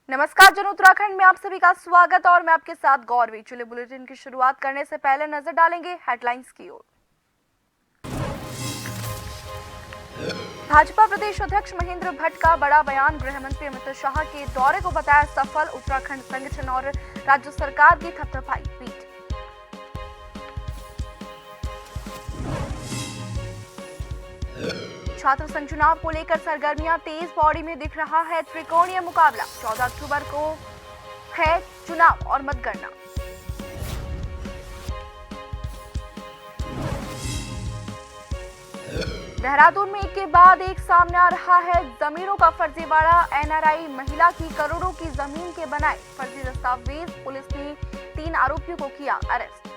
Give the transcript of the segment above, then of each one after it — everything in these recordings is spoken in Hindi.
नमस्कार जन उत्तराखंड में आप सभी का स्वागत और मैं आपके साथ गौरवी। चलिए बुलेटिन की शुरुआत करने से पहले नजर डालेंगे हेडलाइंस की ओर। भाजपा प्रदेश अध्यक्ष महेंद्र भट्ट का बड़ा बयान, गृह मंत्री अमित शाह के दौरे को बताया सफल, उत्तराखंड संगठन और राज्य सरकार की थपथपाई पीठ। छात्र संघ चुनाव को लेकर सरगर्मियां तेज, पौड़ी में दिख रहा है त्रिकोणीय मुकाबला। 14 अक्टूबर को है चुनाव और मतगणना। देहरादून में एक के बाद एक सामने आ रहा है जमीनों का फर्जीवाड़ा। एनआरआई महिला की करोड़ों की जमीन के बनाए फर्जी दस्तावेज, पुलिस ने 3 आरोपियों को किया अरेस्ट।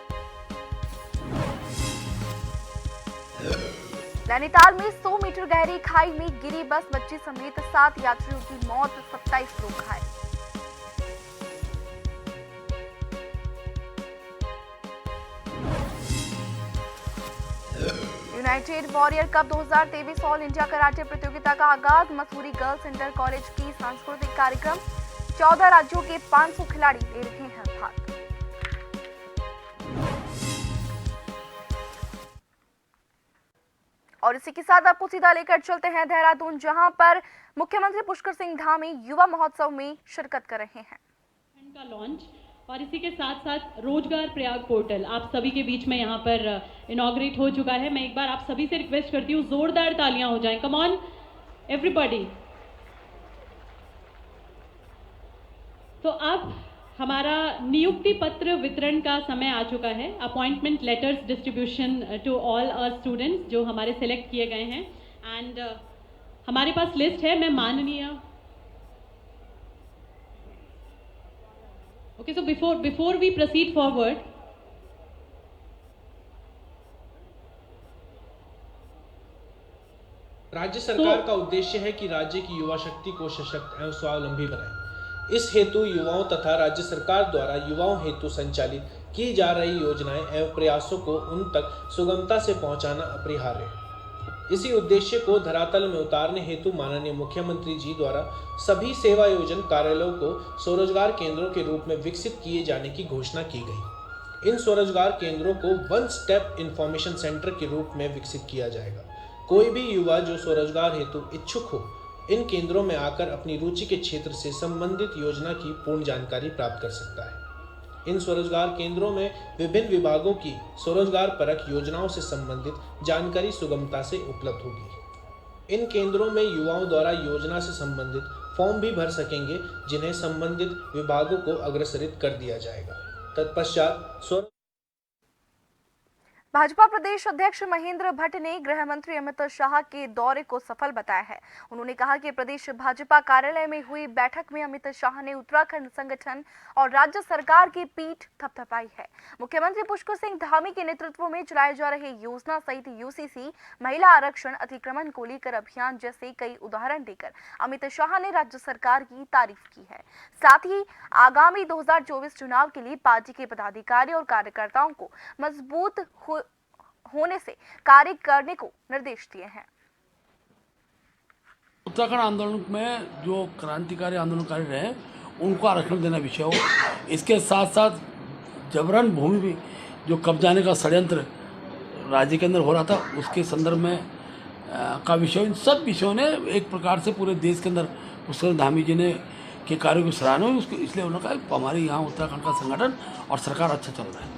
नैनीताल में 100 मीटर गहरी खाई में गिरी बस, बच्ची समेत 7 यात्रियों की मौत, 27 लोग घायल। United warrior cup 2023 all India karate प्रतियोगिता का आगाज। मसूरी गर्ल्स इंटर कॉलेज की सांस्कृतिक कार्यक्रम, 14 राज्यों के 500 खिलाड़ी ले रहे हैं भाग। और इसी के साथ आपको सीधा लेकर चलते हैं देहरादून, जहां पर मुख्यमंत्री पुष्कर सिंह धामी युवा महोत्सव में शिरकत कर रहे हैं। का लॉन्च और इसी के साथ साथ रोजगार प्रयाग पोर्टल आप सभी के बीच में यहाँ पर इनॉग्रेट हो चुका है। मैं एक बार आप सभी से रिक्वेस्ट करती हूँ, जोरदार तालियां हो जाएं। Come on everybody. तो अब हमारा नियुक्ति पत्र वितरण का समय आ चुका है। Appointment letters distribution to all students जो हमारे सिलेक्ट किए गए हैं। एंड हमारे पास लिस्ट है। मैं माननीय Okay, so before we proceed forward, राज्य सरकार का उद्देश्य है कि राज्य की युवा शक्ति को सशक्त एवं स्वावलंबी बनाए। इस हेतु युवाओं तथा राज्य सरकार द्वारा युवाओं हेतु संचालित की जा रही योजनाएं एवं प्रयासों को उन तक सुगमता से पहुंचाना अपरिहार्य है। इसी उद्देश्य को धरातल में उतारने हेतु माननीय मुख्यमंत्री जी द्वारा सभी सेवा योजन कार्यालयों को स्वरोजगार केंद्रों के रूप में विकसित किए जाने की घोषणा की गई। इन स्वरोजगार केंद्रों को वन स्टेप इंफॉर्मेशन सेंटर के रूप में विकसित किया जाएगा। कोई भी युवा जो स्वरोजगार हेतु इच्छुक हो, इन केंद्रों में आकर अपनी रुचि के क्षेत्र से संबंधित योजना की पूर्ण जानकारी प्राप्त कर सकता है। इन स्वरोजगार केंद्रों में विभिन्न विभागों की स्वरोजगार परक योजनाओं से संबंधित जानकारी सुगमता से उपलब्ध होगी। इन केंद्रों में युवाओं द्वारा योजना से संबंधित फॉर्म भी भर सकेंगे, जिन्हें संबंधित विभागों को अग्रसरित कर दिया जाएगा। तत्पश्चात भाजपा प्रदेश अध्यक्ष महेंद्र भट्ट ने गृह मंत्री अमित शाह के दौरे को सफल बताया है। उन्होंने कहा कि प्रदेश भाजपा कार्यालय में हुई बैठक में अमित शाह ने उत्तराखंड संगठन और राज्य सरकार की पीठ थपथपाई है। मुख्यमंत्री पुष्कर सिंह धामी के नेतृत्व में चलाए जा रहे योजना सहित यूसीसी, महिला आरक्षण, अतिक्रमण को लेकर अभियान जैसे कई उदाहरण देकर अमित शाह ने राज्य सरकार की तारीफ की है। साथ ही आगामी 2024 चुनाव के लिए पार्टी के पदाधिकारी और कार्यकर्ताओं को मजबूत होने से कार्य करने को निर्देश दिए हैं। उत्तराखंड आंदोलन में जो क्रांतिकारी आंदोलनकारी रहे उनको आरक्षण देना विषय हो, इसके साथ साथ जबरन भूमि भी जो कब्जाने का षड्यंत्र राज्य के अंदर हो रहा था उसके संदर्भ में का विषय, इन सब विषयों ने एक प्रकार से पूरे देश के अंदर पुष्कर धामी जी ने के कार्यों की सराहना हुई। उसके इसलिए उन्होंने कहा हमारे यहाँ उत्तराखंड का संगठन और सरकार अच्छा चल रहा है।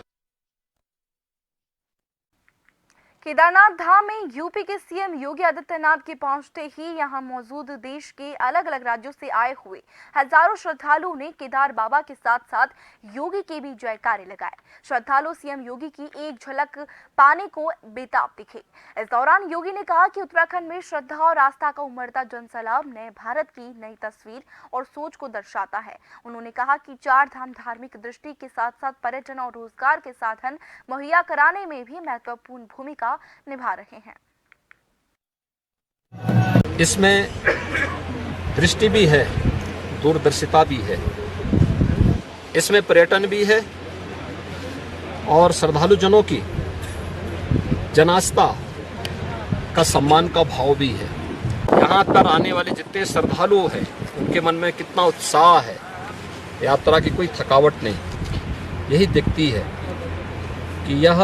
केदारनाथ धाम में यूपी के सीएम योगी आदित्यनाथ के पहुंचते ही यहां मौजूद देश के अलग अलग राज्यों से आए हुए हजारों श्रद्धालुओं ने केदार बाबा के साथ साथ योगी के भी जयकारे लगाए। श्रद्धालु सीएम योगी की एक झलक पाने को बेताब दिखे। इस दौरान योगी ने कहा कि उत्तराखंड में श्रद्धा और आस्था का उमड़ता जनसैलाब नए भारत की नई तस्वीर और सोच को दर्शाता है। उन्होंने कहा कि चार धाम धार्मिक दृष्टि के साथ साथ पर्यटन और रोजगार के साधन मुहैया कराने में भी महत्वपूर्ण भूमिका निभा रहे हैं। इसमें दृष्टि भी है, दूरदर्शिता भी है, इसमें पर्यटन भी है और श्रद्धालु जनों की जनास्था का सम्मान का भाव भी है। यहाँ पर आने वाले जितने श्रद्धालु हैं उनके मन में कितना उत्साह है, यात्रा की कोई थकावट नहीं। यही दिखती है कि यह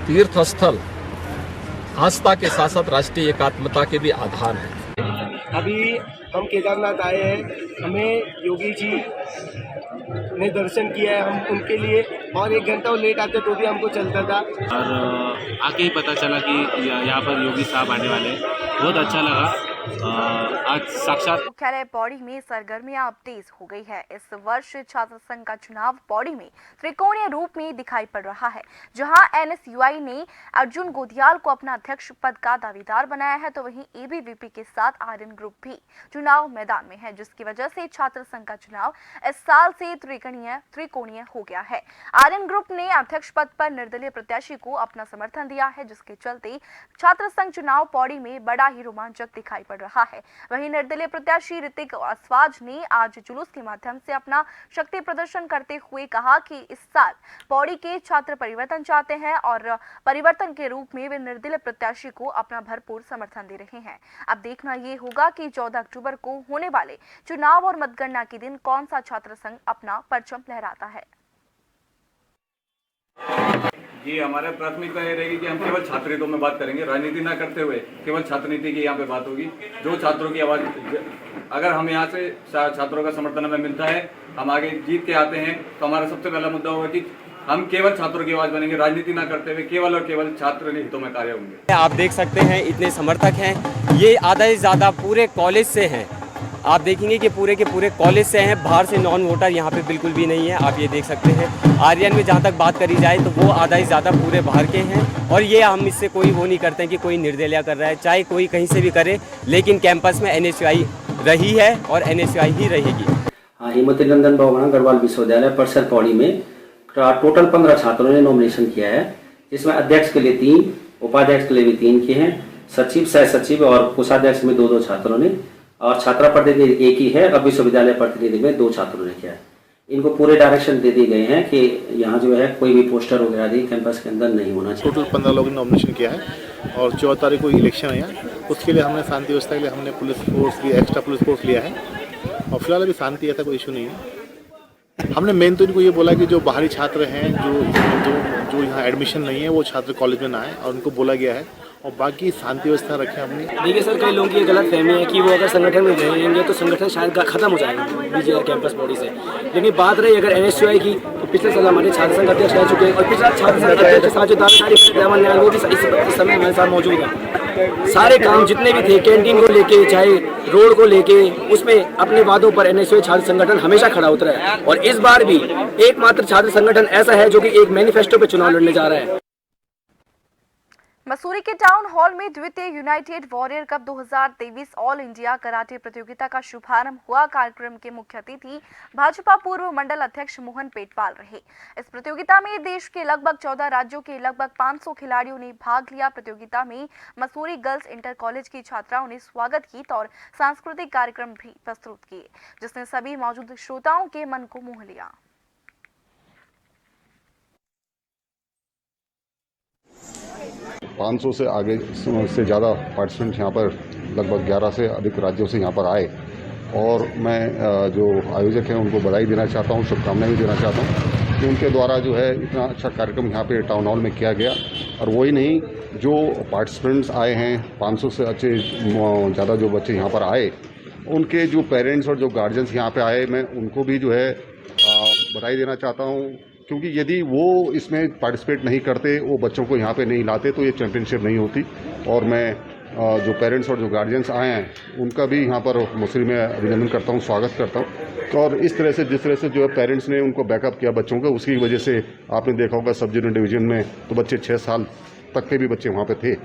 तीर्थ स्थल आस्था के साथ साथ राष्ट्रीय एकात्मता के भी आधार है। अभी हम केदारनाथ आए हैं, हमें योगी जी ने दर्शन किया है, हम उनके लिए और 1 घंटा और लेट आते तो भी हमको चलता था और आके ही पता चला कि यहाँ पर योगी साहब आने वाले हैं। बहुत अच्छा लगा। आज साक्षात मुख्यालय पौड़ी में सरगर्मियां अब तेज हो गई है। इस वर्ष छात्र संघ का चुनाव पौड़ी में त्रिकोणीय रूप में दिखाई पड़ रहा है। जहां एनएसयूआई ने अर्जुन गोदियाल को अपना अध्यक्ष पद का दावेदार बनाया है, तो वहीं एबीवीपी के साथ आर्यन ग्रुप भी चुनाव मैदान में है, जिसकी वजह से छात्र संघ का चुनाव इस साल से त्रिकोणीय हो गया है। आर्यन ग्रुप ने अध्यक्ष पद पर निर्दलीय प्रत्याशी को अपना समर्थन दिया है, जिसके चलते छात्र संघ चुनाव पौड़ी में बड़ा ही रोमांचक दिखाई पड़ रहा है। वहीं निर्दलीय प्रत्याशी ऋतिक अस्वाज ने आज जुलूस के माध्यम से अपना शक्ति प्रदर्शन करते हुए कहा कि इस साल पौड़ी के छात्र परिवर्तन चाहते हैं और परिवर्तन के रूप में वे निर्दलीय प्रत्याशी को अपना भरपूर समर्थन दे रहे हैं। अब देखना ये होगा कि 14 अक्टूबर को होने वाले चुनाव और मतगणना के दिन कौन सा छात्र संघ अपना परचम लहराता है। ये हमारा प्राथमिकता ये रहेगी कि हम केवल छात्र हितों में बात करेंगे, राजनीति ना करते हुए केवल छात्र नीति की यहाँ पे बात होगी। जो छात्रों की आवाज़, अगर हम यहाँ से छात्रों का समर्थन हमें मिलता है, हम आगे जीत के आते हैं, तो हमारा सबसे पहला मुद्दा होगा कि हम केवल छात्रों की आवाज़ बनेंगे, राजनीति ना करते हुए केवल और केवल छात्र हितों में कार्य होंगे। आप देख सकते हैं इतने समर्थक हैं, ये आधा से ज़्यादा पूरे कॉलेज से हैं। आप देखेंगे कि पूरे के पूरे कॉलेज से हैं, बाहर से नॉन वोटर यहाँ पे बिल्कुल भी नहीं है। आप ये देख सकते हैं। आर्यन में जहाँ तक बात करी जाए तो वो आधा ही ज़्यादा पूरे बाहर के हैं और ये हम इससे कोई वो नहीं करते हैं कि कोई निर्दलीय कर रहा है, चाहे कोई कहीं से भी करे, लेकिन कैंपस में एनएसयूआई रही है और एनएसयूआई ही रहेगी। हाँ, हेमवती नंदन भवन गढ़वाल विश्वविद्यालय परिसर पौड़ी में टोटल 15 छात्रों ने नॉमिनेशन किया है, जिसमें अध्यक्ष के लिए 3, उपाध्यक्ष के लिए भी 3 किए हैं, सचिव, सह सचिव और कोषाध्यक्ष में 2-2 छात्रों ने, और छात्रा प्रतिनिधि एक ही है। अब विश्वविद्यालय प्रतिनिधि में 2 छात्रों ने किया है। इनको पूरे डायरेक्शन दे दिए गए हैं कि यहाँ जो है कोई भी पोस्टर वगैरह आदि कैंपस के अंदर नहीं होना चाहिए। टोटल 15 लोगों ने नॉमिनेशन किया है और 14 तारीख को इलेक्शन है। उसके लिए हमने शांति व्यवस्था के लिए हमने पुलिस फोर्स लिया, एक्स्ट्रा पुलिस फोर्स लिया है और फिलहाल अभी शांति, ऐसा कोई इशू नहीं है। हमने मेन तो इनको ये बोला कि जो बाहरी छात्र हैं, जो यहाँ एडमिशन नहीं है, वो छात्र कॉलेज में ना आए, और उनको बोला गया है, और बाकी शांति व्यवस्था रखें अपनी। देखिए सर, कई लोगों की गलत फहमी है कि वो अगर संगठन में रहेंगे तो संगठन शायद खत्म हो जाएगा बीजेआर कैंपस बॉडी से। लेकिन बात रही अगर एनएसयूआई की, तो पिछले साल हमारे छात्र संघ अध्यक्ष रह चुके हैं और पिछला छात्र संघ अध्यक्ष के साथ जो दावेदारी वो भी इस समय हमारे साथ मौजूद है। सारे काम जितने भी थे, कैंटीन को लेके चाहे रोड को लेके, उसमें अपने वादों पर एनएसयूआई छात्र संगठन हमेशा खड़ा उतरा है और इस बार भी एकमात्र छात्र संगठन ऐसा है जो कि एक मैनिफेस्टो पे चुनाव लड़ने जा रहा है। मसूरी के टाउन हॉल में द्वितीय United warrior cup 2023 all India karate प्रतियोगिता का शुभारंभ हुआ। कार्यक्रम के मुख्य अतिथि भाजपा पूर्व मंडल अध्यक्ष मोहन पेटवाल रहे। इस प्रतियोगिता में देश के लगभग 14 राज्यों के लगभग 500 खिलाड़ियों ने भाग लिया। प्रतियोगिता में मसूरी गर्ल्स इंटर कॉलेज की छात्राओं ने स्वागत गीत और सांस्कृतिक कार्यक्रम भी प्रस्तुत किए, जिसने सभी मौजूद श्रोताओं के मन को मोह लिया। पाँच 500 से आगे से ज़्यादा पार्टिसिपेंट यहाँ पर, लगभग 11 से अधिक राज्यों से यहाँ पर आए, और मैं जो आयोजक हैं उनको बधाई देना चाहता हूँ, शुभकामनाएं भी देना चाहता हूँ कि उनके द्वारा जो है इतना अच्छा कार्यक्रम यहाँ पे टाउन हॉल में किया गया। और वही नहीं, जो पार्टिसिपेंट्स आए हैं, 500 से अच्छे ज़्यादा जो बच्चे यहाँ पर आए, उनके जो पेरेंट्स और जो गार्जियंस यहाँ पे आए, मैं उनको भी जो है बधाई देना चाहता हूँ क्योंकि यदि वो इसमें पार्टिसिपेट नहीं करते, वो बच्चों को यहाँ पे नहीं लाते, तो ये चैम्पियनशिप नहीं होती। और मैं जो पेरेंट्स और जो गार्जियंस आए हैं उनका भी यहाँ पर मुस्री में अभिनंदन करता हूँ, स्वागत करता हूँ। और इस तरह से जिस तरह से जो है पेरेंट्स ने उनको बैकअप किया बच्चों का, उसकी वजह से आपने देखा होगा सब जूनियर डिवीजन में तो बच्चे 6 साल तक के भी बच्चे वहाँ पे थे।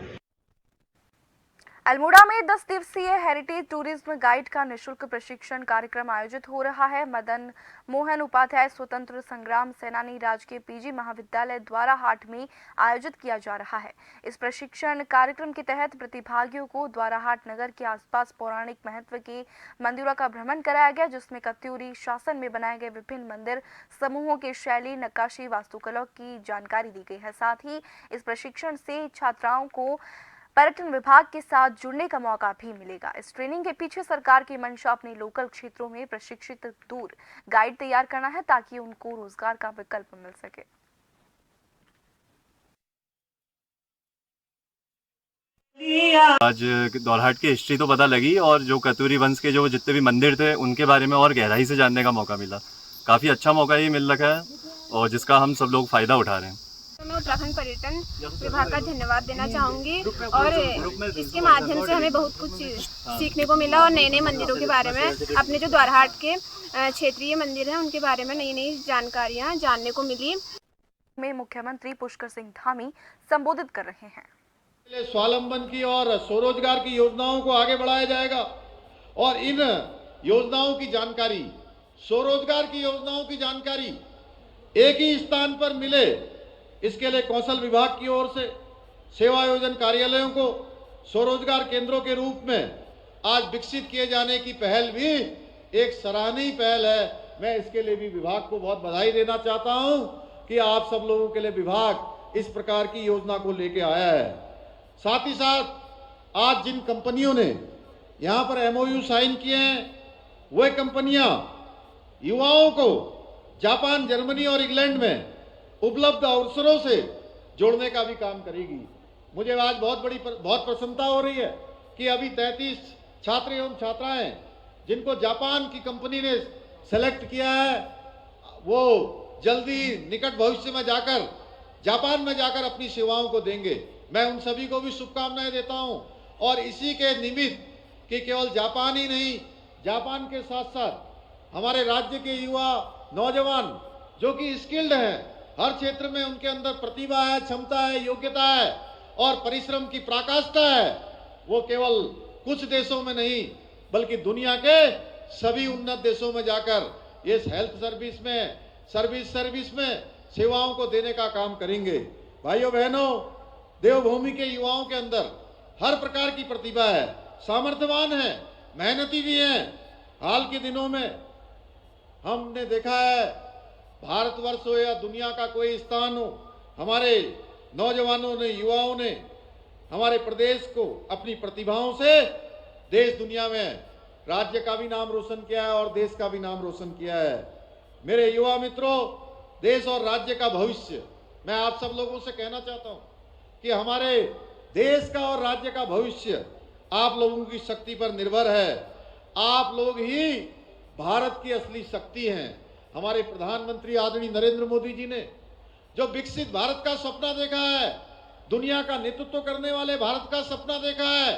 अल्मोड़ा में 10 दिवसीय हेरिटेज टूरिज्म गाइड का निःशुल्क प्रशिक्षण कार्यक्रम आयोजित हो रहा है। मदन मोहन उपाध्याय स्वतंत्र संग्राम सेनानी राजकीय पीजी महाविद्यालय द्वारा हाट में आयोजित किया जा रहा है। इस प्रशिक्षण कार्यक्रम के तहत प्रतिभागियों को द्वाराहाट नगर के आसपास पौराणिक महत्व के मंदिरों का भ्रमण कराया गया, जिसमें कत्यूरी शासन में बनाए गए विभिन्न मंदिर समूहों की शैली, नक्काशी, वास्तुकला की जानकारी दी गई है। साथ ही इस प्रशिक्षण से छात्राओं को पर्यटन विभाग के साथ जुड़ने का मौका भी मिलेगा। इस ट्रेनिंग के पीछे सरकार की मंशा अपने लोकल क्षेत्रों में प्रशिक्षित टूर गाइड तैयार करना है, ताकि उनको रोजगार का विकल्प मिल सके। आज द्वाराहाट की हिस्ट्री तो पता लगी और जो कत्यूरी वंश के जो जितने भी मंदिर थे उनके बारे में और गहराई से जानने का मौका मिला। काफ़ी अच्छा मौका ये मिल रखा है और जिसका हम सब लोग फ़ायदा उठा रहे हैं। मैं उत्तराखंड पर्यटन विभाग का धन्यवाद देना चाहूँगी और इसके माध्यम से हमें बहुत कुछ सीखने को मिला और नए नए मंदिरों के बारे में, अपने जो द्वाराहाट के क्षेत्रीय मंदिर हैं उनके बारे में नई नई जानकारियाँ जानने को मिली। में मुख्यमंत्री पुष्कर सिंह धामी संबोधित कर रहे हैं। स्वावलंबन की और स्वरोजगार की योजनाओं को आगे बढ़ाया जाएगा और इन योजनाओं की जानकारी, स्वरोजगार की योजनाओं की जानकारी एक ही स्थान पर मिले, इसके लिए कौशल विभाग की ओर से सेवा योजन कार्यालयों को स्वरोजगार केंद्रों के रूप में आज विकसित किए जाने की पहल भी एक सराहनीय पहल है। मैं इसके लिए भी विभाग को बहुत बधाई देना चाहता हूं कि आप सब लोगों के लिए विभाग इस प्रकार की योजना को लेके आया है। साथ ही साथ आज जिन कंपनियों ने यहाँ पर MOU साइन किए हैं, वह कंपनियां युवाओं को जापान, जर्मनी और इंग्लैंड में उपलब्ध अवसरों से जोड़ने का भी काम करेगी। मुझे आज बहुत प्रसन्नता हो रही है कि अभी 33 छात्र एवं छात्राएं जिनको जापान की कंपनी ने सेलेक्ट किया है, वो जल्दी निकट भविष्य में जापान में जाकर अपनी सेवाओं को देंगे। मैं उन सभी को भी शुभकामनाएं देता हूं और इसी के निमित्त कि केवल जापान ही नहीं, जापान के साथ साथ हमारे राज्य के युवा नौजवान जो कि स्किल्ड हैं, हर क्षेत्र में उनके अंदर प्रतिभा है, क्षमता है, योग्यता है और परिश्रम की पराकाष्ठा है, वो केवल कुछ देशों में नहीं बल्कि दुनिया के सभी उन्नत देशों में जाकर इस हेल्थ सर्विस में सेवाओं को देने का काम करेंगे। भाइयों बहनों, देवभूमि के युवाओं के अंदर हर प्रकार की प्रतिभा है, सामर्थ्यवान है, मेहनती भी हैं। हाल के दिनों में हमने देखा है, भारतवर्ष हो या दुनिया का कोई स्थान हो, हमारे नौजवानों ने, युवाओं ने हमारे प्रदेश को अपनी प्रतिभाओं से देश दुनिया में राज्य का भी नाम रोशन किया है और देश का भी नाम रोशन किया है। मेरे युवा मित्रों, देश और राज्य का भविष्य, मैं आप सब लोगों से कहना चाहता हूं कि हमारे देश का और राज्य का भविष्य आप लोगों की शक्ति पर निर्भर है। आप लोग ही भारत की असली शक्ति हैं। हमारे प्रधानमंत्री आदरणीय नरेंद्र मोदी जी ने जो विकसित भारत का सपना देखा है, दुनिया का नेतृत्व करने वाले भारत का सपना देखा है,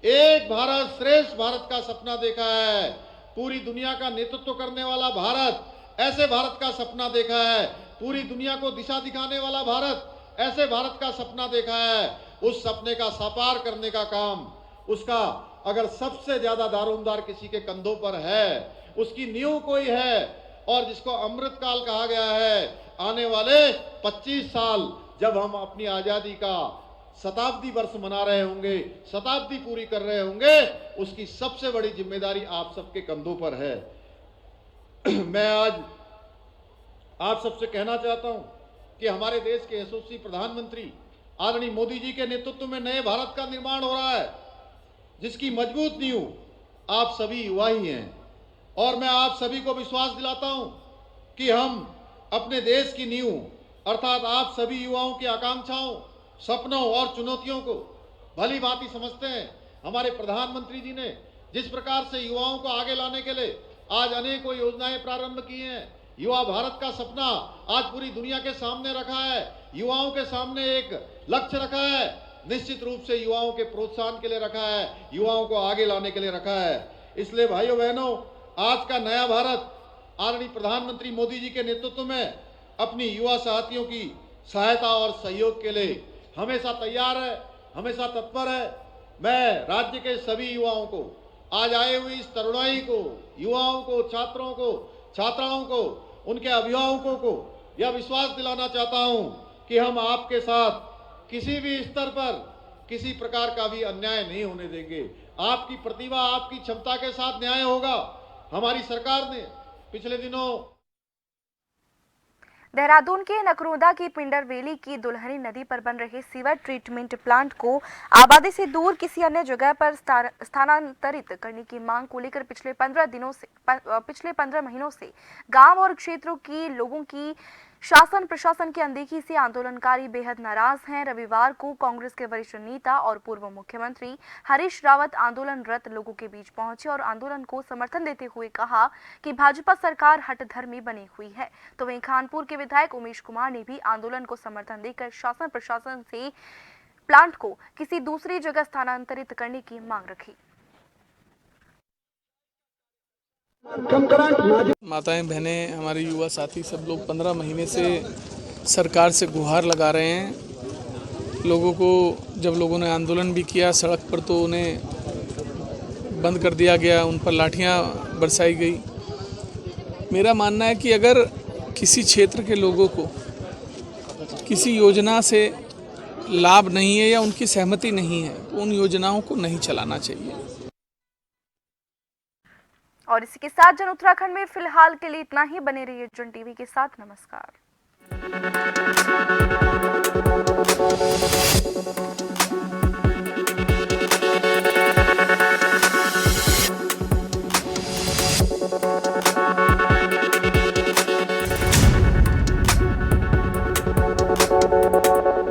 एक भारत श्रेष्ठ भारत का सपना देखा है, पूरी दुनिया का नेतृत्व करने वाला भारत, ऐसे भारत का सपना देखा है, पूरी दुनिया को दिशा दिखाने वाला भारत, ऐसे भारत का सपना देखा है। उस सपने का साकार करने का काम, उसका अगर सबसे ज्यादा दारोमदार किसी के कंधों पर है, उसकी नींव कोई है और जिसको अमृत काल कहा गया है, आने वाले 25 साल जब हम अपनी आजादी का शताब्दी वर्ष मना रहे होंगे, शताब्दी पूरी कर रहे होंगे, उसकी सबसे बड़ी जिम्मेदारी आप सबके कंधों पर है। मैं आज आप सबसे कहना चाहता हूं कि हमारे देश के यशस्वी प्रधानमंत्री आदरणीय मोदी जी के नेतृत्व में नए भारत का निर्माण हो रहा है, जिसकी मजबूत नींव आप सभी युवा ही हैं। और मैं आप सभी को विश्वास दिलाता हूं कि हम अपने देश की नींव अर्थात आप सभी युवाओं की आकांक्षाओं, सपनों और चुनौतियों को भली भांति समझते हैं। हमारे प्रधानमंत्री जी ने जिस प्रकार से युवाओं को आगे लाने के लिए आज अनेकों योजनाएं प्रारंभ की हैं, युवा भारत का सपना आज पूरी दुनिया के सामने रखा है। युवाओं के सामने एक लक्ष्य रखा है, निश्चित रूप से युवाओं के प्रोत्साहन के लिए रखा है, युवाओं को आगे लाने के लिए रखा है। इसलिए भाइयों बहनों, आज का नया भारत आदरणीय प्रधानमंत्री मोदी जी के नेतृत्व में अपनी युवा साथियों की सहायता और सहयोग के लिए हमेशा तैयार है, हमेशा तत्पर है। मैं राज्य के सभी युवाओं को, आज आए हुए इस तरुणाई को, युवाओं को, छात्रों को, छात्राओं को, उनके अभिभावकों को यह विश्वास दिलाना चाहता हूं कि हम आपके साथ किसी भी स्तर पर किसी प्रकार का भी अन्याय नहीं होने देंगे। आपकी प्रतिभा, आपकी क्षमता के साथ न्याय होगा। हमारी सरकार ने पिछले दिनों देहरादून के नकरोदा की पिंडरवेली की दुल्हनी नदी पर बन रहे सीवर ट्रीटमेंट प्लांट को आबादी से दूर किसी अन्य जगह पर स्थानांतरित करने की मांग को लेकर पिछले 15 महीनों से गांव और क्षेत्रों के लोगों की शासन प्रशासन की अनदेखी से आंदोलनकारी बेहद नाराज हैं। रविवार को कांग्रेस के वरिष्ठ नेता और पूर्व मुख्यमंत्री हरीश रावत आंदोलनरत लोगों के बीच पहुंचे और आंदोलन को समर्थन देते हुए कहा कि भाजपा सरकार हठधर्मी बनी हुई है। तो वहीं खानपुर के विधायक उमेश कुमार ने भी आंदोलन को समर्थन देकर शासन प्रशासन से प्लांट को किसी दूसरी जगह स्थानांतरित करने की मांग रखी। माताएं, बहनें, हमारे युवा साथी सब लोग 15 महीने से सरकार से गुहार लगा रहे हैं। लोगों को जब लोगों ने आंदोलन भी किया सड़क पर तो उन्हें बंद कर दिया गया, उन पर लाठियां बरसाई गई। मेरा मानना है कि अगर किसी क्षेत्र के लोगों को किसी योजना से लाभ नहीं है या उनकी सहमति नहीं है तो उन योजनाओं को नहीं चलाना चाहिए। और इसी के साथ जन उत्तराखंड में फिलहाल के लिए इतना ही। बने रहिए जन टीवी के साथ। नमस्कार।